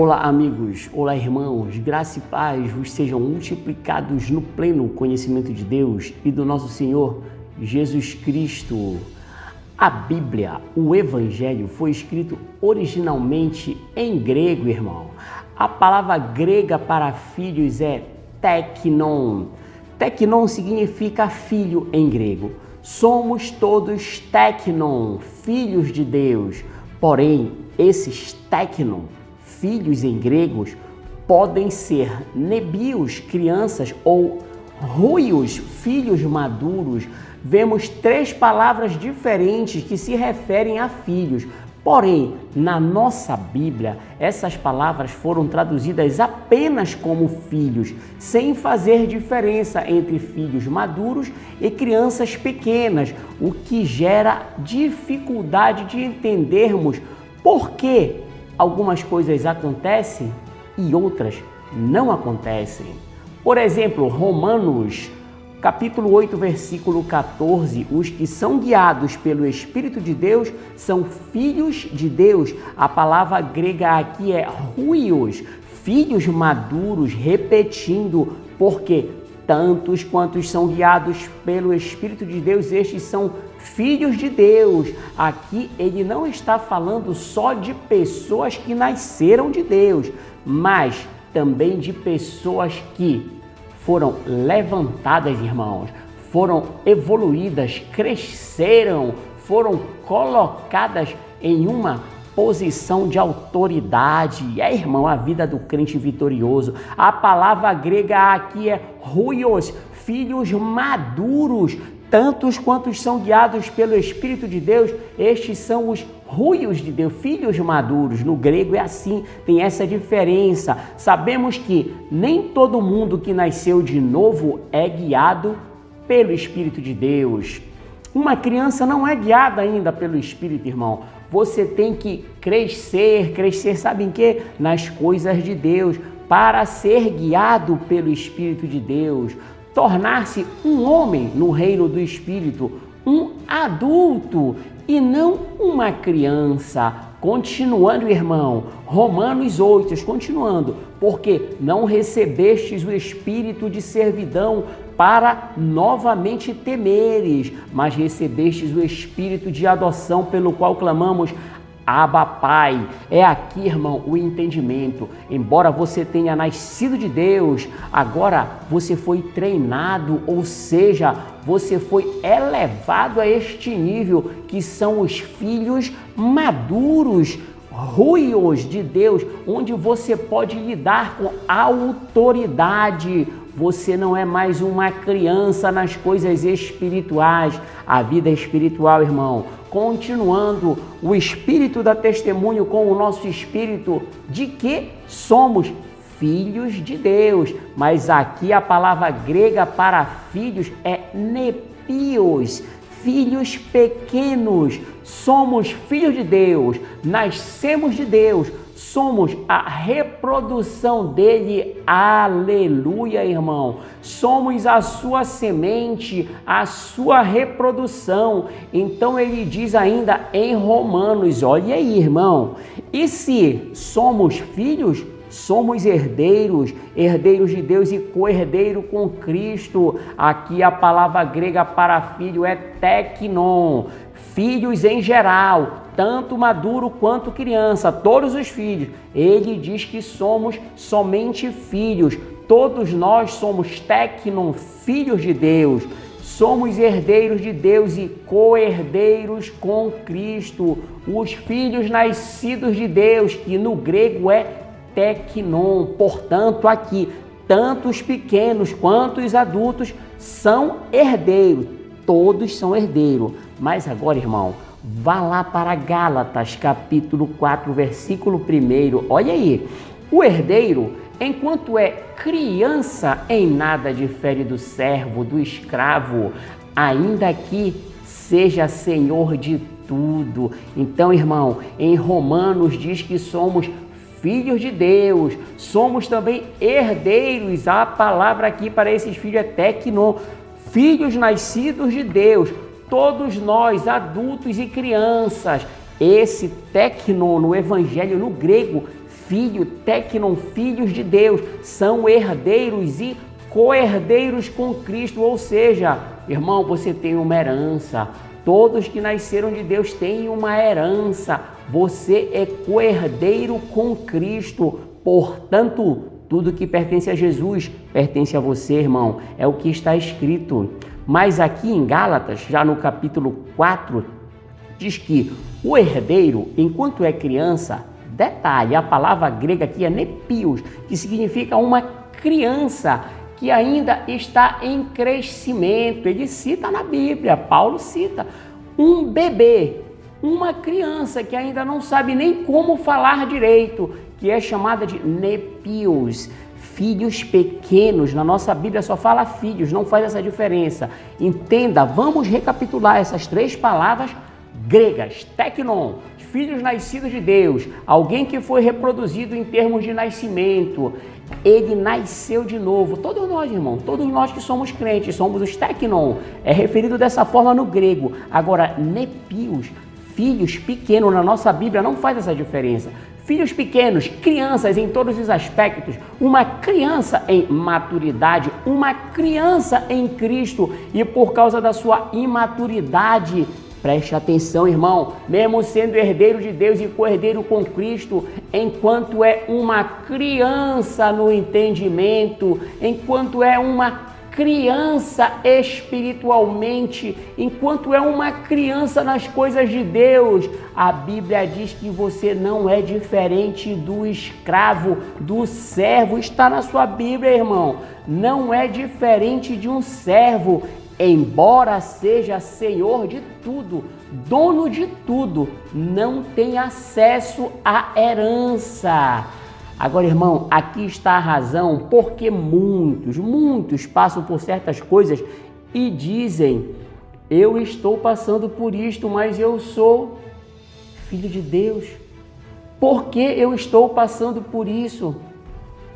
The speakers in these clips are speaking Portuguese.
Olá amigos, olá irmãos, graça e paz vos sejam multiplicados no pleno conhecimento de Deus e do nosso Senhor Jesus Cristo. A Bíblia, o Evangelho, foi escrito originalmente em grego, irmão. A palavra grega para filhos é teknon. Teknon significa filho em grego. Somos todos teknon, filhos de Deus. Porém, esses teknon, filhos em gregos, podem ser nebios, crianças, ou ruios, filhos maduros. Vemos três palavras diferentes que se referem a filhos. Porém, na nossa Bíblia, essas palavras foram traduzidas apenas como filhos, sem fazer diferença entre filhos maduros e crianças pequenas, o que gera dificuldade de entendermos por que algumas coisas acontecem e outras não acontecem. Por exemplo, Romanos, capítulo 8, versículo 14, os que são guiados pelo Espírito de Deus são filhos de Deus. A palavra grega aqui é huios, filhos maduros, repetindo, porque tantos quantos são guiados pelo Espírito de Deus, estes são filhos de Deus. Aqui ele não está falando só de pessoas que nasceram de Deus, mas também de pessoas que foram levantadas, irmãos, foram evoluídas, cresceram, foram colocadas em uma posição de autoridade. Irmão, a vida do crente vitorioso. A palavra grega aqui é huios, filhos maduros. Tantos quantos são guiados pelo Espírito de Deus, estes são os huios de Deus, filhos maduros. No grego é assim, tem essa diferença. Sabemos que nem todo mundo que nasceu de novo é guiado pelo Espírito de Deus. Uma criança não é guiada ainda pelo Espírito, irmão. Você tem que crescer, sabe em quê? Nas coisas de Deus, para ser guiado pelo Espírito de Deus. Tornar-se um homem no reino do Espírito, um adulto e não uma criança. Continuando, irmão, Romanos 8, continuando, porque não recebestes o espírito de servidão para novamente temeres, mas recebestes o espírito de adoção pelo qual clamamos, Abba, Pai. É aqui, irmão, o entendimento. Embora você tenha nascido de Deus, agora você foi treinado, ou seja, você foi elevado a este nível que são os filhos maduros, ruios de Deus, onde você pode lidar com autoridade. Você não é mais uma criança nas coisas espirituais. A vida espiritual, irmão, continuando, o Espírito dá testemunho com o nosso espírito de que somos filhos de Deus. Mas aqui a palavra grega para filhos é nepios, filhos pequenos. Somos filhos de Deus, nascemos de Deus, somos a reprodução dele. Aleluia, irmão. Somos a sua semente, a sua reprodução. Então ele diz ainda em Romanos, olha aí, irmão, e se somos filhos, somos herdeiros, herdeiros de Deus e co-herdeiro com Cristo. Aqui a palavra grega para filho é teknon, filhos em geral, tanto maduro quanto criança, todos os filhos. Ele diz que somos somente filhos. Todos nós somos teknon, filhos de Deus. Somos herdeiros de Deus e co-herdeiros com Cristo. Os filhos nascidos de Deus, que no grego é teknon. Portanto, aqui, tanto os pequenos quanto os adultos são herdeiros. Todos são herdeiros. Mas agora, irmão, vá lá para Gálatas, capítulo 4, versículo 1. Olha aí, o herdeiro, enquanto é criança, em nada difere do servo, do escravo, ainda que seja senhor de tudo. Então, irmão, em Romanos diz que somos filhos de Deus, somos também herdeiros. A palavra aqui para esses filhos é teknon, filhos nascidos de Deus. Todos nós, adultos e crianças, esse teknon no Evangelho no grego, filho, tecnon, filhos de Deus, são herdeiros e co-herdeiros com Cristo, ou seja, irmão, você tem uma herança. Todos que nasceram de Deus têm uma herança. Você é co-herdeiro com Cristo. Portanto, tudo que pertence a Jesus pertence a você, irmão. É o que está escrito. Mas aqui em Gálatas, já no capítulo 4, diz que o herdeiro, enquanto é criança, detalhe, a palavra grega aqui é nepios, que significa uma criança que ainda está em crescimento. Ele cita na Bíblia, Paulo cita, um bebê, uma criança que ainda não sabe nem como falar direito, que é chamada de nepios, filhos pequenos. Na nossa Bíblia só fala filhos, não faz essa diferença. Entenda, vamos recapitular essas três palavras gregas, tecnon, filhos nascidos de Deus, alguém que foi reproduzido em termos de nascimento, ele nasceu de novo. Todos nós, irmão, todos nós que somos crentes, somos os tecnon, é referido dessa forma no grego. Agora, nepios, filhos pequenos, na nossa Bíblia não faz essa diferença. Filhos pequenos, crianças em todos os aspectos, uma criança em maturidade, uma criança em Cristo, e por causa da sua imaturidade, preste atenção, irmão, mesmo sendo herdeiro de Deus e co-herdeiro com Cristo, enquanto é uma criança no entendimento, enquanto é uma criança espiritualmente, enquanto é uma criança nas coisas de Deus, a Bíblia diz que você não é diferente do escravo, do servo. Está na sua Bíblia, irmão. Não é diferente de um servo. Embora seja senhor de tudo, dono de tudo, não tem acesso à herança. Agora, irmão, aqui está a razão porque muitos passam por certas coisas e dizem: eu estou passando por isto, mas eu sou filho de Deus. Por que eu estou passando por isso?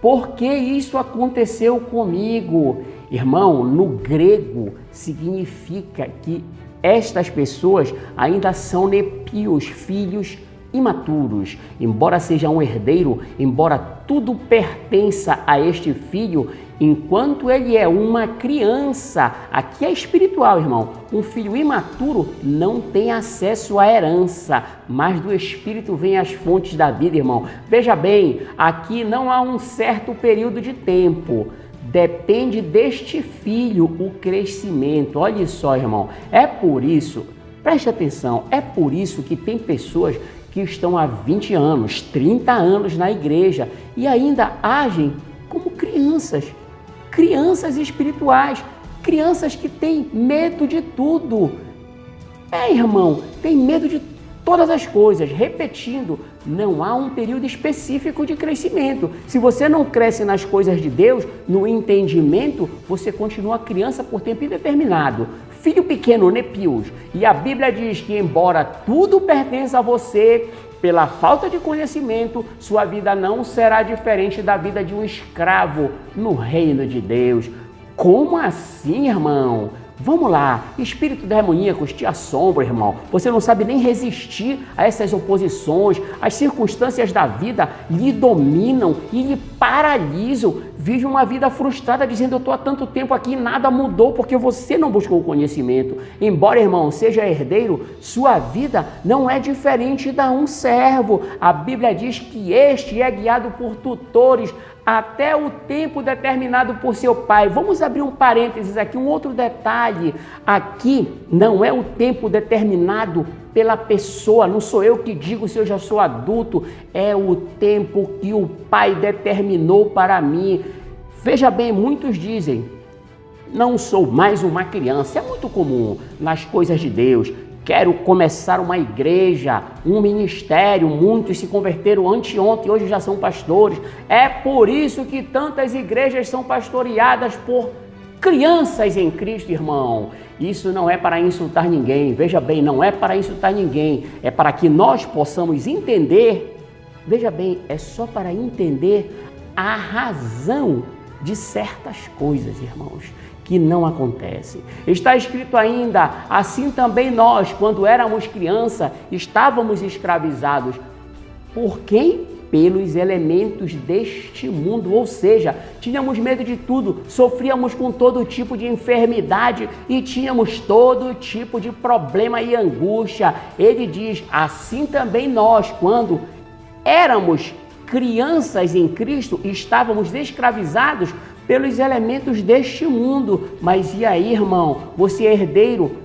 Por que isso aconteceu comigo? Irmão, no grego significa que estas pessoas ainda são nepios, filhos imaturos. Embora seja um herdeiro, embora tudo pertença a este filho, enquanto ele é uma criança, aqui é espiritual, irmão, um filho imaturo não tem acesso à herança, mas do Espírito vem as fontes da vida, irmão. Veja bem, aqui não há um certo período de tempo. Depende deste filho o crescimento. Olha só, irmão, é por isso, preste atenção, é por isso que tem pessoas que estão há 20 anos, 30 anos na igreja e ainda agem como crianças espirituais, crianças que têm medo de tudo. Irmão, tem medo de todas as coisas. Repetindo, não há um período específico de crescimento. Se você não cresce nas coisas de Deus, no entendimento, você continua criança por tempo indeterminado. Filho pequeno, nepios. E a Bíblia diz que, embora tudo pertença a você, pela falta de conhecimento, sua vida não será diferente da vida de um escravo no reino de Deus. Como assim, irmão? Vamos lá, espírito demoníacos te assombra, irmão. Você não sabe nem resistir a essas oposições. As circunstâncias da vida lhe dominam e lhe paralisam. Vive uma vida frustrada dizendo: eu estou há tanto tempo aqui e nada mudou porque você não buscou o conhecimento. Embora, irmão, seja herdeiro, sua vida não é diferente da um servo. A Bíblia diz que este é guiado por tutores até o tempo determinado por seu pai. Vamos abrir um parênteses aqui, um outro detalhe. Aqui não é o tempo determinado pela pessoa, não sou eu que digo se eu já sou adulto, é o tempo que o pai determinou para mim. Veja bem, muitos dizem: não sou mais uma criança. É muito comum nas coisas de Deus. Quero começar uma igreja, um ministério. Muitos se converteram anteontem, hoje já são pastores. É por isso que tantas igrejas são pastoreadas por crianças em Cristo, irmão. Isso não é para insultar ninguém. Veja bem, não é para insultar ninguém. É para que nós possamos entender. Veja bem, é só para entender a razão de certas coisas, irmãos, que não acontece. Está escrito ainda: assim também nós, quando éramos criança, estávamos escravizados. Por quem? pelos elementos deste mundo, ou seja, tínhamos medo de tudo, sofríamos com todo tipo de enfermidade e tínhamos todo tipo de problema e angústia. Ele diz, assim também nós, quando éramos crianças em Cristo, estávamos escravizados pelos elementos deste mundo. Mas e aí, irmão? Você é herdeiro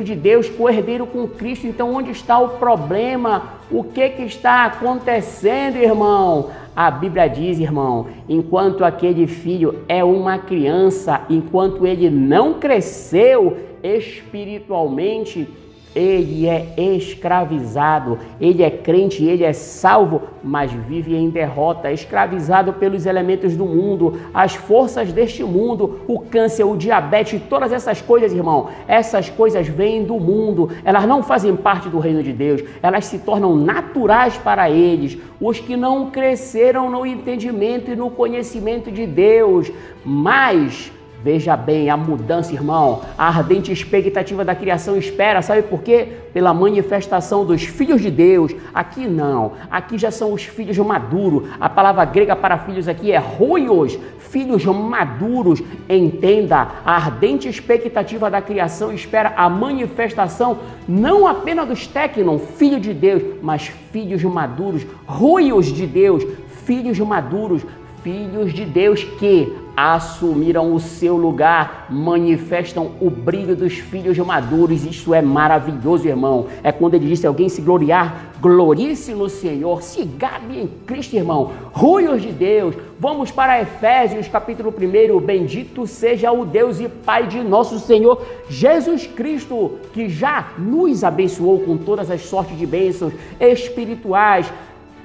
de Deus, co-herdeiro com Cristo. Então, onde está o problema? O que está acontecendo, irmão? A Bíblia diz, irmão, enquanto aquele filho é uma criança, enquanto ele não cresceu espiritualmente, ele é escravizado, ele é crente, ele é salvo, mas vive em derrota, escravizado pelos elementos do mundo, as forças deste mundo, o câncer, o diabetes, todas essas coisas, irmão, essas coisas vêm do mundo, elas não fazem parte do reino de Deus, elas se tornam naturais para eles, os que não cresceram no entendimento e no conhecimento de Deus, mas veja bem a mudança, irmão. A ardente expectativa da criação espera. Sabe por quê? Pela manifestação dos filhos de Deus. Aqui não. Aqui já são os filhos maduros. A palavra grega para filhos aqui é hoios. Filhos maduros. Entenda. A ardente expectativa da criação espera a manifestação não apenas dos técnon, filho de Deus, mas filhos maduros. Hoios de Deus. Filhos maduros. Filhos de Deus que assumiram o seu lugar, manifestam o brilho dos filhos maduros. Isso é maravilhoso, irmão. É quando ele diz, se alguém se gloriar, glorie-se no Senhor, se gabe em Cristo, irmão. Filhos de Deus. Vamos para Efésios, capítulo 1. Bendito seja o Deus e Pai de nosso Senhor Jesus Cristo, que já nos abençoou com todas as sortes de bênçãos espirituais.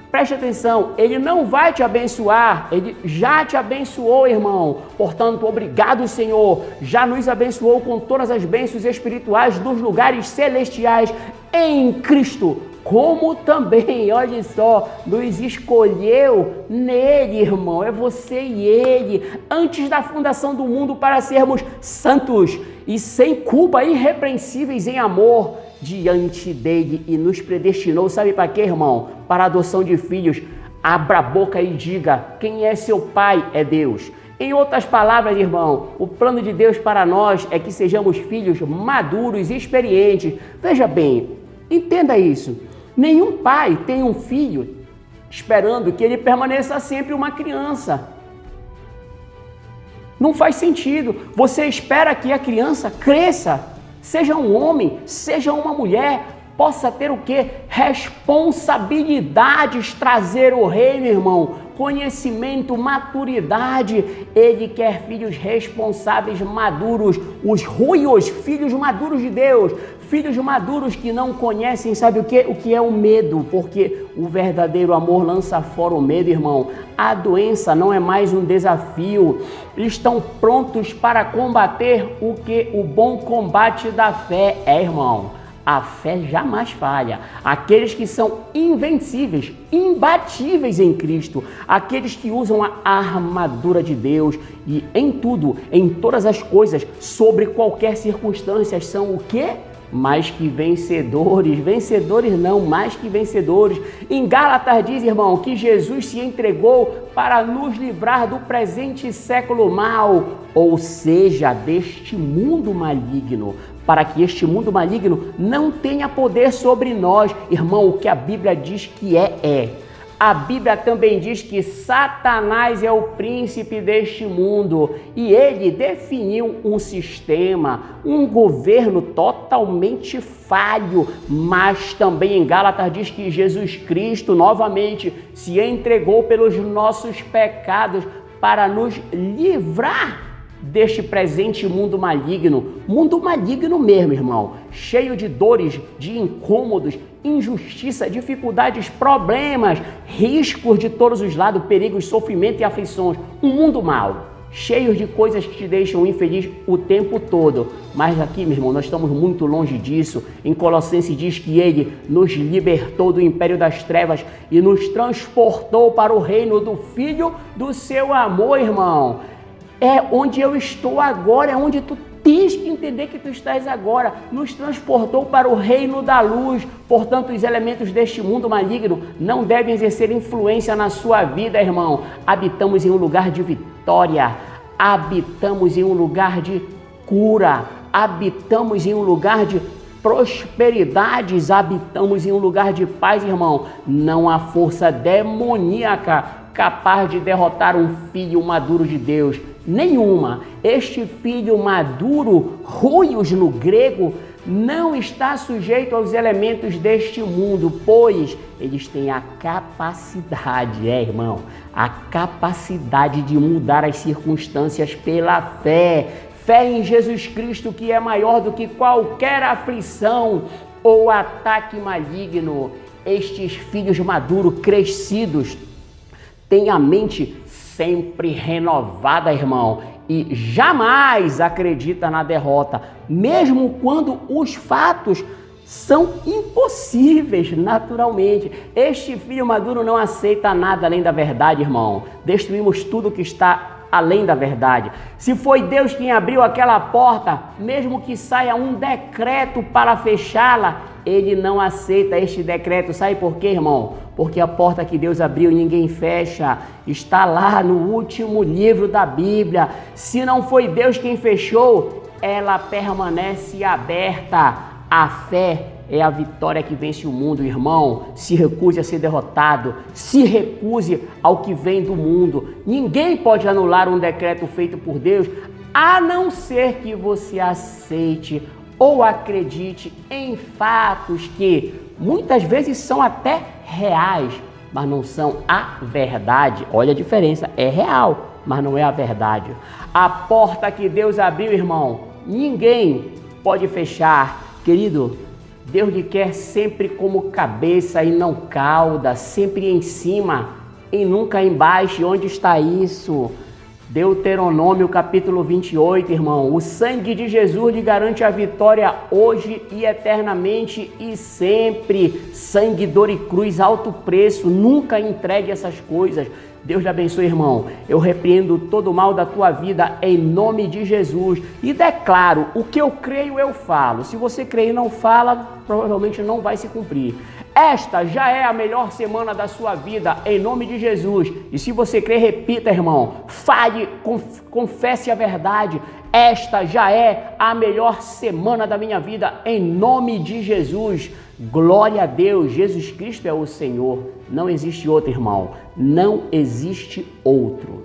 Preste atenção, ele não vai te abençoar, ele já te abençoou, irmão. Portanto, obrigado, Senhor, já nos abençoou com todas as bênçãos espirituais dos lugares celestiais em Cristo. Como também, olha só, nos escolheu nele, irmão, é você e ele, antes da fundação do mundo, para sermos santos e sem culpa, irrepreensíveis em amor diante dele, e nos predestinou, sabe para quê, irmão? Para a adoção de filhos. Abra a boca e diga, quem é seu pai? É Deus. Em outras palavras, irmão, o plano de Deus para nós é que sejamos filhos maduros e experientes. Veja bem, entenda isso. Nenhum pai tem um filho esperando que ele permaneça sempre uma criança. Não faz sentido. Você espera que a criança cresça, seja um homem, seja uma mulher, possa ter o quê? Responsabilidades, trazer o reino, irmão. Conhecimento, maturidade. Ele quer filhos responsáveis, maduros, os ruios, filhos maduros de Deus. Filhos maduros que não conhecem, sabe o que? O que é o medo, porque o verdadeiro amor lança fora o medo, irmão. A doença não é mais um desafio. Estão prontos para combater o que? O bom combate da fé. Irmão, a fé jamais falha. Aqueles que são invencíveis, imbatíveis em Cristo, aqueles que usam a armadura de Deus e em tudo, em todas as coisas, sobre qualquer circunstância, são o quê? Mais que vencedores. Vencedores não, mais que vencedores. Em Gálatas diz, irmão, que Jesus se entregou para nos livrar do presente século mal, ou seja, deste mundo maligno, para que este mundo maligno não tenha poder sobre nós. Irmão, o que a Bíblia diz que é. A Bíblia também diz que Satanás é o príncipe deste mundo e ele definiu um sistema, um governo totalmente falho, mas também em Gálatas diz que Jesus Cristo novamente se entregou pelos nossos pecados para nos livrar deste presente mundo maligno mesmo, irmão, cheio de dores, de incômodos, injustiça, dificuldades, problemas, riscos de todos os lados, perigos, sofrimento e aflições, um mundo mau, cheio de coisas que te deixam infeliz o tempo todo. Mas aqui, meu irmão, nós estamos muito longe disso. Em Colossenses diz que ele nos libertou do império das trevas e nos transportou para o reino do Filho do seu amor, irmão. É onde eu estou agora, é onde tu tens que entender que tu estás agora, nos transportou para o reino da luz. Portanto, os elementos deste mundo maligno não devem exercer influência na sua vida, irmão. Habitamos em um lugar de vitória, habitamos em um lugar de cura, habitamos em um lugar de prosperidades, habitamos em um lugar de paz, irmão. Não há força demoníaca capaz de derrotar um filho maduro de Deus. Nenhuma. Este filho maduro, huios no grego, não está sujeito aos elementos deste mundo, pois eles têm a capacidade, irmão, a capacidade de mudar as circunstâncias pela fé. Fé em Jesus Cristo, que é maior do que qualquer aflição ou ataque maligno. Estes filhos maduros, crescidos, têm a mente sempre renovada, irmão, e jamais acredita na derrota, mesmo quando os fatos são impossíveis naturalmente. Este filho maduro não aceita nada além da verdade, irmão. Destruímos tudo que está além da verdade. Se foi Deus quem abriu aquela porta, mesmo que saia um decreto para fechá-la, ele não aceita este decreto. Sabe por quê, irmão? Porque a porta que Deus abriu ninguém fecha. Está lá no último livro da Bíblia. Se não foi Deus quem fechou, ela permanece aberta. A fé é a vitória que vence o mundo, irmão. Se recuse a ser derrotado. Se recuse ao que vem do mundo. Ninguém pode anular um decreto feito por Deus, a não ser que você aceite ou acredite em fatos que muitas vezes são até reais, mas não são a verdade. Olha a diferença, é real, mas não é a verdade. A porta que Deus abriu, irmão, ninguém pode fechar. Querido, Deus lhe quer sempre como cabeça e não cauda, sempre em cima e nunca embaixo. E onde está isso? Deuteronômio capítulo 28, irmão. O sangue de Jesus lhe garante a vitória hoje e eternamente e sempre. Sangue, dor e cruz, alto preço. Nunca entregue essas coisas. Deus lhe abençoe, irmão. Eu repreendo todo o mal da tua vida em nome de Jesus. E declaro, o que eu creio eu falo. Se você crê e não fala, provavelmente não vai se cumprir. Esta já é a melhor semana da sua vida, em nome de Jesus. E se você crê, repita, irmão. Fale, confesse a verdade. Esta já é a melhor semana da minha vida, em nome de Jesus. Glória a Deus, Jesus Cristo é o Senhor. Não existe outro, irmão. Não existe outro.